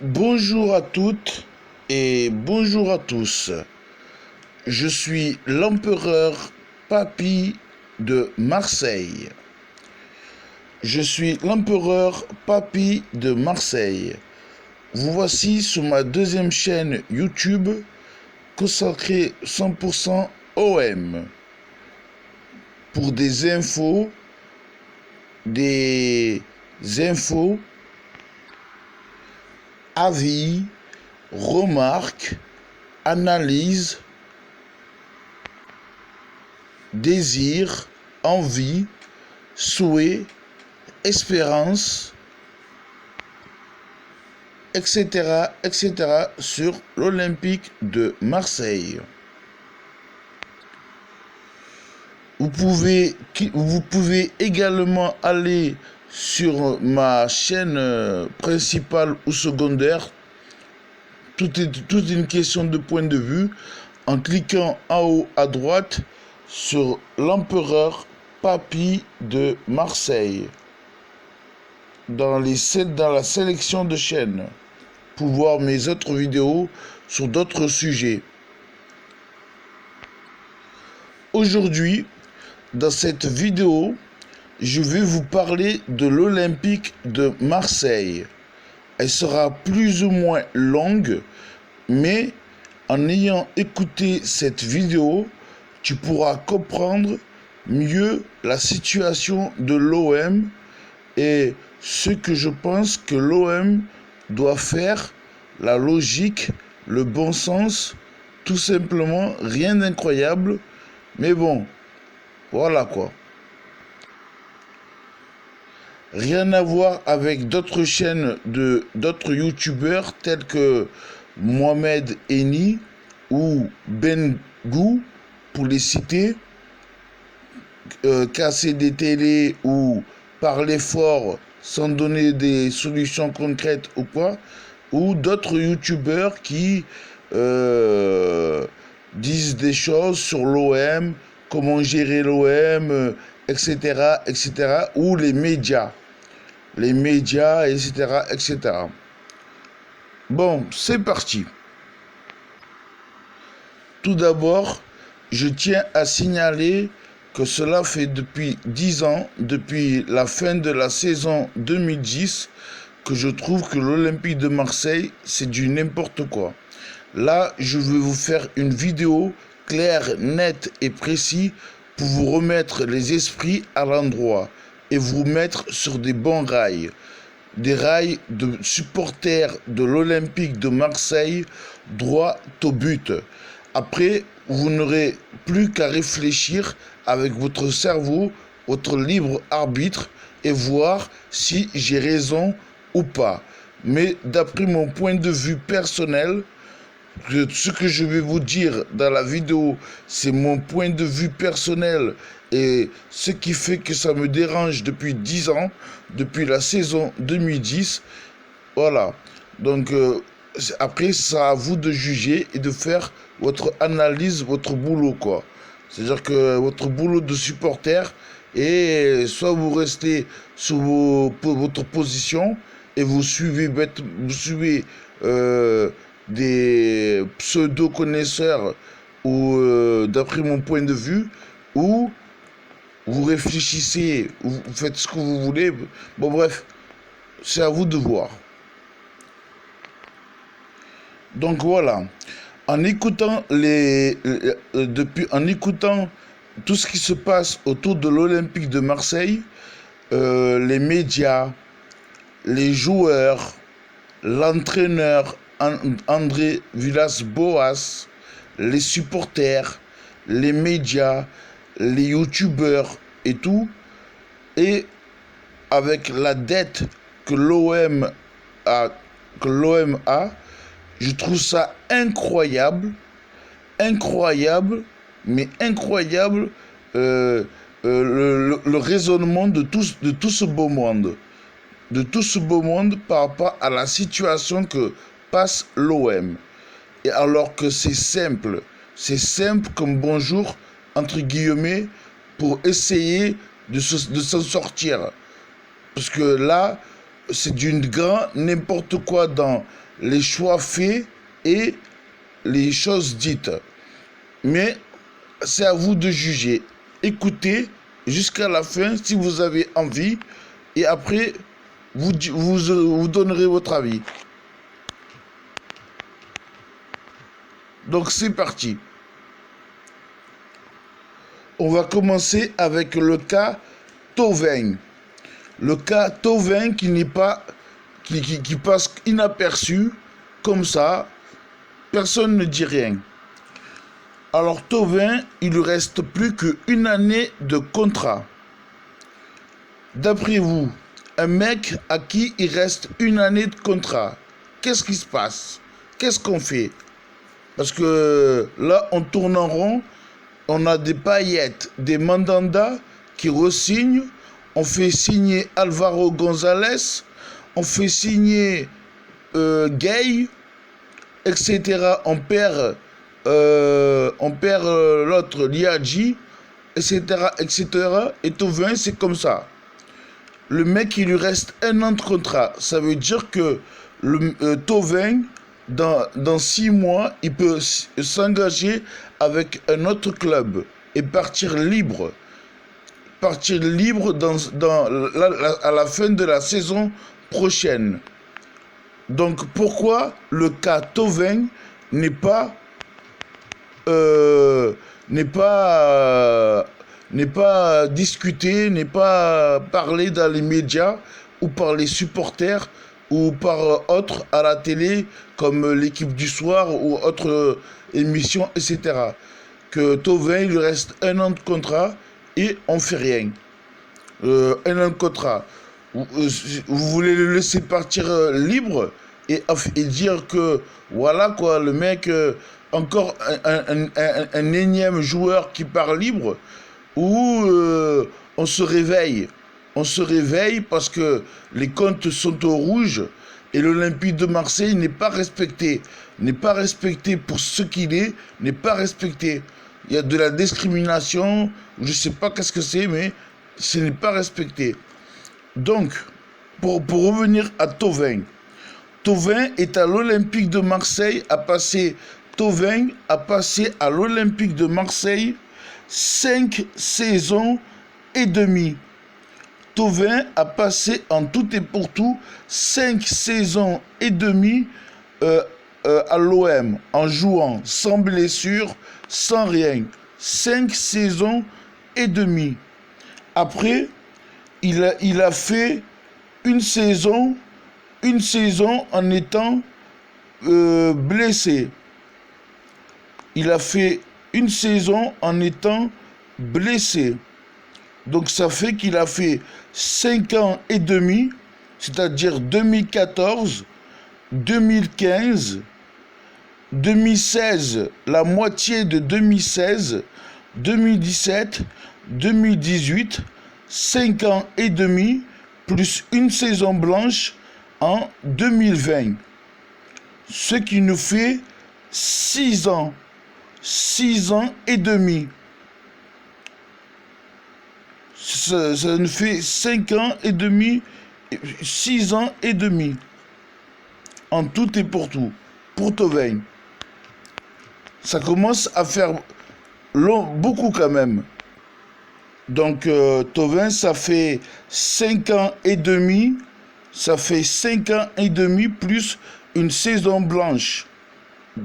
Bonjour à toutes et bonjour à tous. Je suis l'empereur Papy de Marseille. Je suis l'empereur Papy de Marseille. Vous voici sur ma deuxième chaîne YouTube consacrée 100% OM pour des infos, avis, remarques, analyses, désirs, envies, souhaits, espérances, etc. sur l'Olympique de Marseille. Vous pouvez également aller sur ma chaîne principale ou secondaire. Tout est une question de point de vue en cliquant en haut à droite sur l'empereur Papy de Marseille dans la sélection de chaînes pour voir mes autres vidéos sur d'autres sujets. Aujourd'hui, dans cette vidéo, je vais vous parler de l'Olympique de Marseille. Elle sera plus ou moins longue, mais en ayant écouté cette vidéo, tu pourras comprendre mieux la situation de l'OM et ce que je pense que l'OM doit faire, la logique, le bon sens, tout simplement, rien d'incroyable, mais bon, voilà quoi. Rien à voir avec d'autres chaînes d'autres youtubeurs tels que Mohamed Eni ou Ben Gou, pour les citer, casser des télés ou parler fort sans donner des solutions concrètes ou quoi, ou d'autres youtubeurs qui disent des choses sur l'OM, comment gérer l'OM, etc., ou les médias, etc. Bon, c'est parti. Tout d'abord, je tiens à signaler que cela fait depuis 10 ans, depuis la fin de la saison 2010, que je trouve que l'Olympique de Marseille, c'est du n'importe quoi. Là, je vais vous faire une vidéo claire, nette et précise pour vous remettre les esprits à l'endroit et vous mettre sur des bons rails. Des rails de supporters de l'Olympique de Marseille droit au but. Après, vous n'aurez plus qu'à réfléchir avec votre cerveau, votre libre arbitre et voir si j'ai raison ou pas. Mais d'après mon point de vue personnel, ce que je vais vous dire dans la vidéo, c'est mon point de vue personnel et ce qui fait que ça me dérange depuis 10 ans, depuis la saison 2010. Voilà. Donc, après, c'est à vous de juger et de faire votre analyse, votre boulot, quoi. C'est-à-dire que votre boulot de supporter, et soit vous restez sur votre position et vous suivez, des pseudo-connaisseurs ou d'après mon point de vue, ou vous réfléchissez, vous faites ce que vous voulez. Bon bref, c'est à vous de voir. Donc voilà, en écoutant en écoutant tout ce qui se passe autour de l'Olympique de Marseille, les médias, les joueurs, l'entraîneur André Villas-Boas, les supporters, les médias, les youtubeurs et tout, et avec la dette que l'OM a, je trouve ça incroyable, mais incroyable, le raisonnement de tout ce beau monde. Par rapport à la situation que passe l'OM. Et alors que c'est simple comme bonjour, entre guillemets, pour essayer de s'en sortir. Parce que là, c'est d'une grand n'importe quoi dans les choix faits et les choses dites. Mais c'est à vous de juger. Écoutez jusqu'à la fin si vous avez envie et après vous donnerez votre avis. Donc c'est parti. On va commencer avec le cas Thauvin. Le cas Thauvin qui n'est pas qui passe inaperçu comme ça, personne ne dit rien. Alors Thauvin, il lui reste plus qu'une année de contrat. D'après vous, un mec à qui il reste une année de contrat, qu'est-ce qui se passe? Qu'est-ce qu'on fait? Parce que là, on tourne en rond, on a des paillettes, des mandanda qui re-signent, on fait signer Alvaro González, on fait signer Gay, etc. On perd l'autre Liadji, etc., etc. Et Thauvin, c'est comme ça. Le mec, il lui reste un an de contrat. Ça veut dire que Thauvin, dans 6 mois, il peut s'engager avec un autre club et partir libre. Partir libre à la fin de la saison prochaine. Donc pourquoi le cas Thauvin n'est pas discuté, n'est pas parlé dans les médias ou par les supporters ou par autres à la télé comme l'équipe du soir ou autres émissions, etc. Que Thauvin, il lui reste un an de contrat et on fait rien. Un an de contrat. Vous voulez le laisser partir libre et dire que voilà quoi, le mec, encore un énième joueur qui part libre, ou on se réveille. On se réveille parce que les comptes sont au rouge et l'Olympique de Marseille n'est pas respecté. N'est pas respecté pour ce qu'il est, n'est pas respecté. Il y a de la discrimination, je ne sais pas qu'est-ce que c'est, mais ce n'est pas respecté. Donc, pour revenir à Thauvin, Thauvin est à l'Olympique de Marseille, Thauvin a passé à l'Olympique de Marseille 5 saisons et demie. Thauvin a passé en tout et pour tout 5 saisons et demie à l'OM, en jouant sans blessure, sans rien. 5 saisons et demie. Après, il a fait une saison en étant blessé. Il a fait une saison en étant blessé. Donc ça fait qu'il a fait 5 ans et demi, c'est-à-dire 2014, 2015, 2016, la moitié de 2016, 2017, 2018, 5 ans et demi, plus une saison blanche en 2020. Ce qui nous fait 6 ans. 6 ans et demi. Ça nous fait 5 ans et demi, 6 ans et demi. En tout et pour tout. Pour Thauvin. Ça commence à faire beaucoup quand même. Donc Thauvin, ça fait 5 ans et demi. Ça fait 5 ans et demi plus une saison blanche.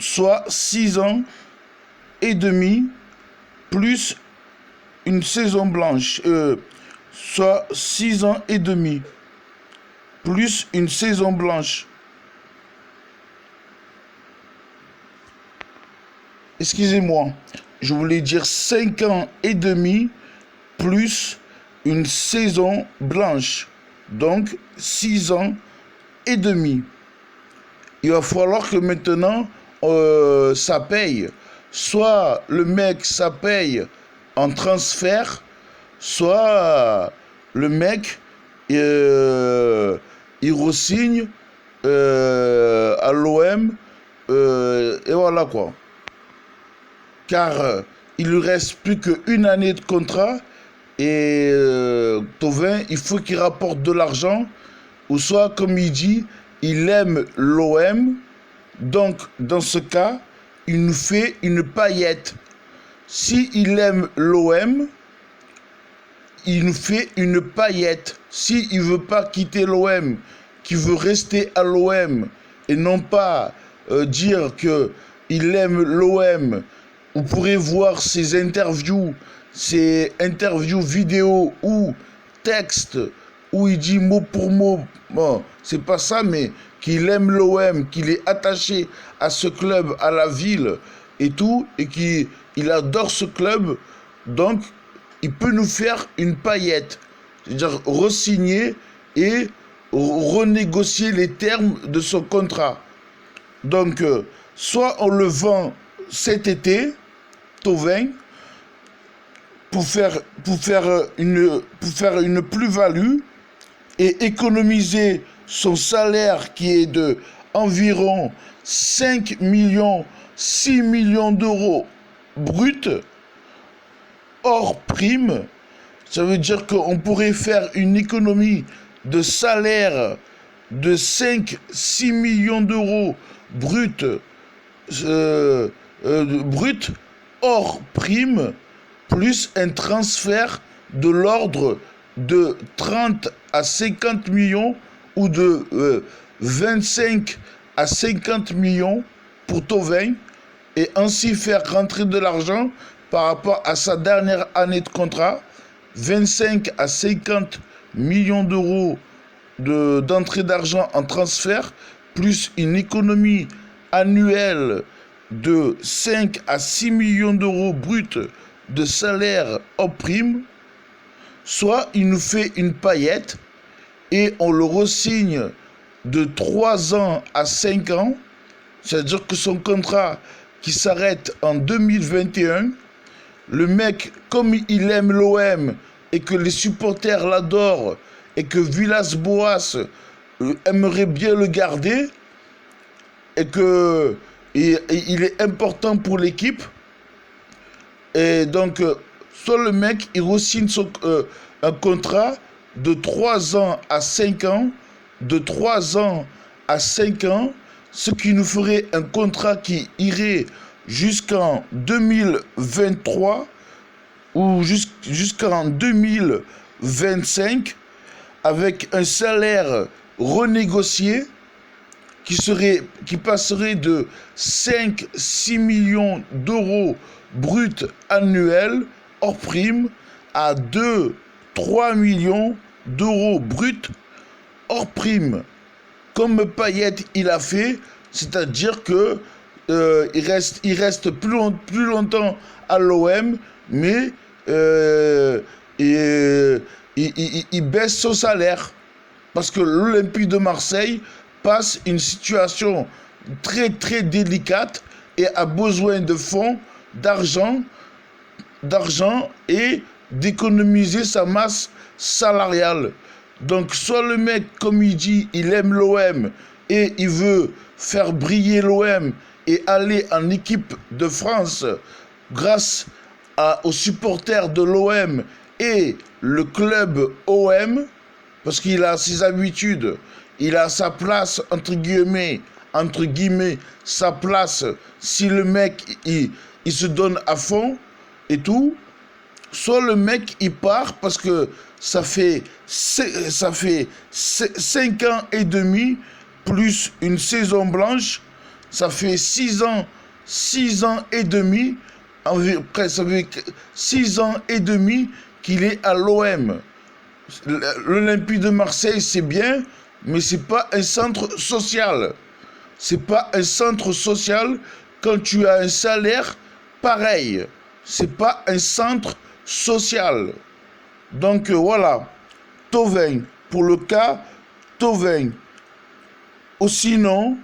Soit 6 ans et demi plus une saison blanche. Soit 6 ans et demi plus une saison blanche. Excusez-moi, je voulais dire 5 ans et demi plus une saison blanche. Donc 6 ans et demi. Il va falloir que maintenant ça paye. Soit le mec ça paye en transfert, soit le mec il re-signe à l'OM et voilà quoi. Car il lui reste plus qu'une année de contrat et Thauvin, il faut qu'il rapporte de l'argent ou soit, comme il dit, il aime l'OM. Donc, dans ce cas, il nous fait une paillette. Si il aime l'OM, il nous fait une paillette. Si il veut pas quitter l'OM, qu'il veut rester à l'OM et non pas dire que il aime l'OM, vous pourrez voir ses interviews vidéo ou texte où il dit mot pour mot, bon, c'est pas ça, mais qu'il aime l'OM, qu'il est attaché à ce club, à la ville et tout, et qu'il adore ce club, donc il peut nous faire une paillette, c'est-à-dire re-signer et renégocier les termes de son contrat. Donc, soit on le vend cet été, Thauvin, pour faire une plus-value et économiser son salaire qui est de environ 5 millions, 6 millions d'euros bruts, hors prime. Ça veut dire qu'on pourrait faire une économie de salaire de 5-6 millions d'euros bruts, hors prime, plus un transfert de l'ordre de 30 à 50 millions ou de 25 à 50 millions pour Thauvin, et ainsi faire rentrer de l'argent par rapport à sa dernière année de contrat, 25 à 50 millions d'euros d'entrée d'argent en transfert, plus une économie annuelle de 5 à 6 millions d'euros bruts de salaire hors prime. Soit il nous fait une paillette et on le re-signe de 3 ans à 5 ans, c'est-à-dire que son contrat qui s'arrête en 2021, le mec, comme il aime l'OM et que les supporters l'adorent et que Villas-Boas aimerait bien le garder et que il est important pour l'équipe, et donc soit le mec il re-signe un contrat de 3 ans à 5 ans, de 3 ans à 5 ans, ce qui nous ferait un contrat qui irait jusqu'en 2023 ou jusqu'en 2025, avec un salaire renégocié qui passerait de 5-6 millions d'euros bruts annuels hors prime à 2-3 millions d'euros bruts hors prime, comme Payet il a fait, c'est-à-dire que il reste plus longtemps à l'OM, mais il baisse son salaire parce que l'Olympique de Marseille passe une situation très très délicate et a besoin de fonds, d'argent et d'économiser sa masse salariale. Donc soit le mec, comme il dit, il aime l'OM et il veut faire briller l'OM et aller en équipe de France grâce aux supporters de l'OM et le club OM, parce qu'il a ses habitudes, il a sa place, entre guillemets, sa place, si le mec, il se donne à fond et tout. Soit le mec, il part parce que ça fait 5 ans et demi, plus une saison blanche, ça fait 6 ans et demi, ça fait 6 ans et demi qu'il est à l'OM. L'Olympique de Marseille, c'est bien, mais c'est pas un centre social. C'est pas un centre social quand tu as un salaire pareil. C'est pas un centre social. Donc voilà, Thauvin, pour le cas Thauvin. Ou sinon,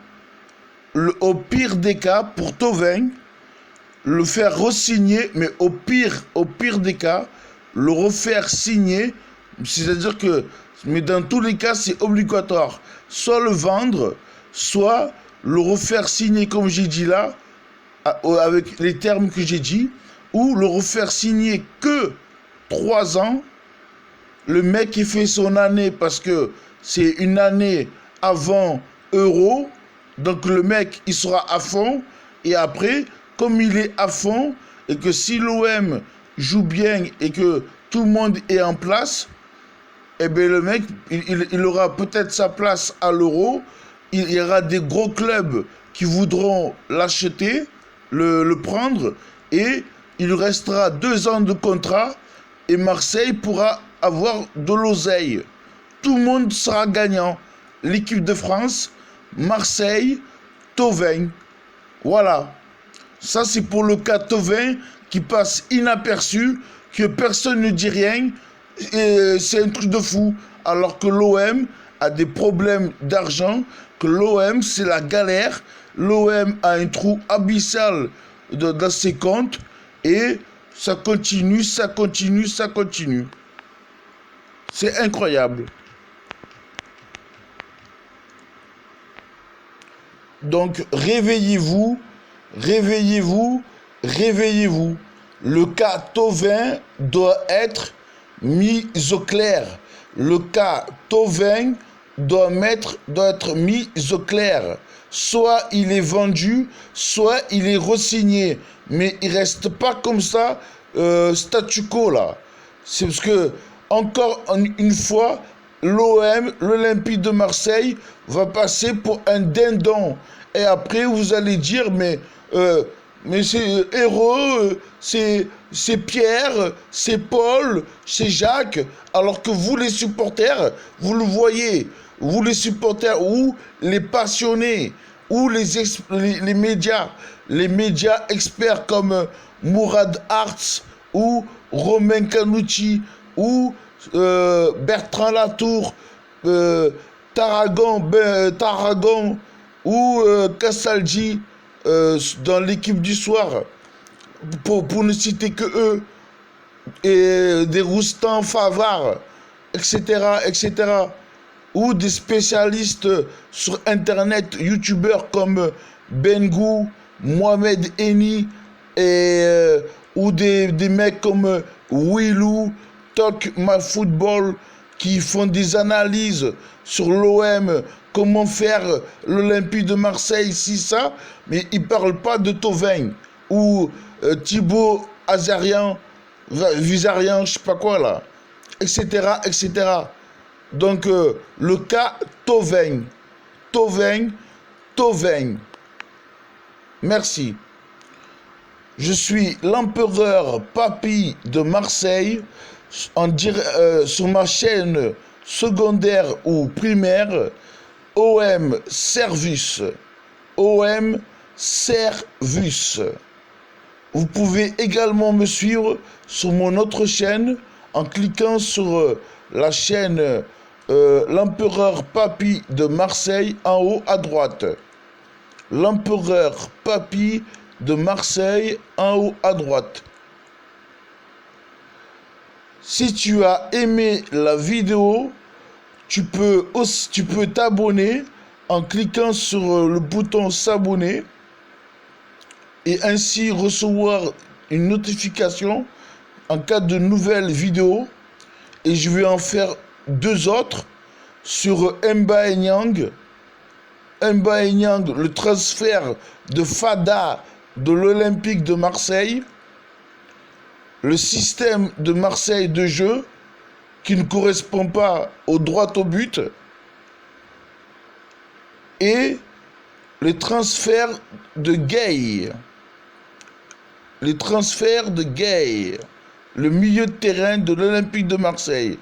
au pire des cas, pour Thauvin, le faire re-signer, mais au pire des cas, le refaire signer, c'est-à-dire que, mais dans tous les cas, c'est obligatoire. Soit le vendre, soit le refaire signer, comme j'ai dit là, avec les termes que j'ai dit, ou le refaire signer que 3 ans. Le mec, il fait son année parce que c'est une année avant Euro. Donc le mec, il sera à fond. Et après, comme il est à fond, et que si l'OM joue bien et que tout le monde est en place, eh bien le mec, il aura peut-être sa place à l'Euro. Il y aura des gros clubs qui voudront l'acheter, le prendre, et il restera 2 ans de contrat, et Marseille pourra avoir de l'oseille. Tout le monde sera gagnant. L'équipe de France, Marseille, Thauvin. Voilà. Ça, c'est pour le cas Thauvin qui passe inaperçu, que personne ne dit rien. Et c'est un truc de fou. Alors que l'OM a des problèmes d'argent, que l'OM, c'est la galère. L'OM a un trou abyssal dans ses comptes. Et ça continue, ça continue, ça continue. C'est incroyable. Donc, réveillez-vous, réveillez-vous, réveillez-vous. Le cas Thauvin doit être mis au clair. Le cas Thauvin doit être mis au clair. Soit il est vendu, soit il est re-signé. Mais il ne reste pas comme ça, statu quo là. C'est parce que, encore une fois, l'OM, l'Olympique de Marseille, va passer pour un dindon. Et après, vous allez dire, mais c'est Héros, c'est Pierre, c'est Paul, c'est Jacques, alors que vous, les supporters, vous le voyez, vous, les supporters, ou les passionnés, ou les médias experts comme Mourad Arts, ou Romain Canucci, ou Bertrand Latour, Tarragon ou Castaldi dans l'équipe du soir, pour ne citer que eux, et des Roustan Favard, etc., etc., ou des spécialistes sur Internet, youtubeurs comme Bengou, Mohamed Eni, et, ou des mecs comme Willou, Talk My Football, qui font des analyses sur l'OM, comment faire l'Olympique de Marseille, si ça, mais ils ne parlent pas de Thauvin, ou Thibaut Azarian, Vizarian, je ne sais pas quoi là, etc., etc. Donc, le cas Thauvin. Merci. Je suis l'empereur Papy de Marseille, sur ma chaîne secondaire ou primaire, OM Servus. OM Servus. Vous pouvez également me suivre sur mon autre chaîne en cliquant sur la chaîne l'empereur Papy de Marseille en haut à droite. L'empereur Papy de Marseille en haut à droite. Si tu as aimé la vidéo, tu peux t'abonner en cliquant sur le bouton s'abonner et ainsi recevoir une notification en cas de nouvelles vidéos. Et je vais en faire 2 autres sur Mbaye Niang. Mbaye Niang, le transfert de Fada de l'Olympique de Marseille, le système de Marseille de jeu qui ne correspond pas au droit au but, et les transferts de Gueye. Les transferts de Gueye, le milieu de terrain de l'Olympique de Marseille.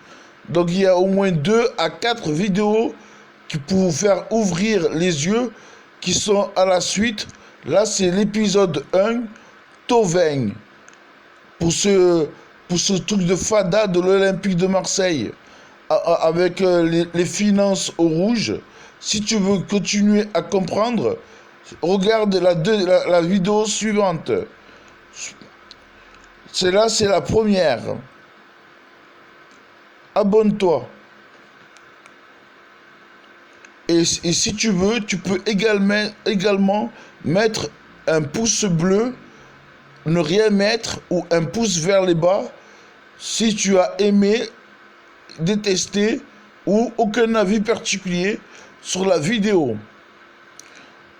Donc il y a au moins 2 à 4 vidéos qui pour vous faire ouvrir les yeux, qui sont à la suite. Là, c'est l'épisode 1, Thauvin, pour ce truc de Fada de l'Olympique de Marseille, avec les finances au rouge. Si tu veux continuer à comprendre, regarde la vidéo suivante. Celle-là, c'est la première. Abonne-toi. Et si tu veux, tu peux également mettre un pouce bleu, ne rien mettre, ou un pouce vers les bas, si tu as aimé, détesté, ou aucun avis particulier sur la vidéo.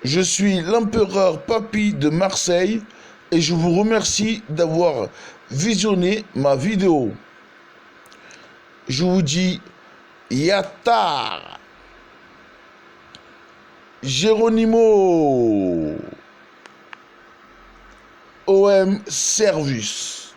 Je suis l'empereur Papy de Marseille et je vous remercie d'avoir visionné ma vidéo. Je vous dis Yatar Geronimo OM Servus.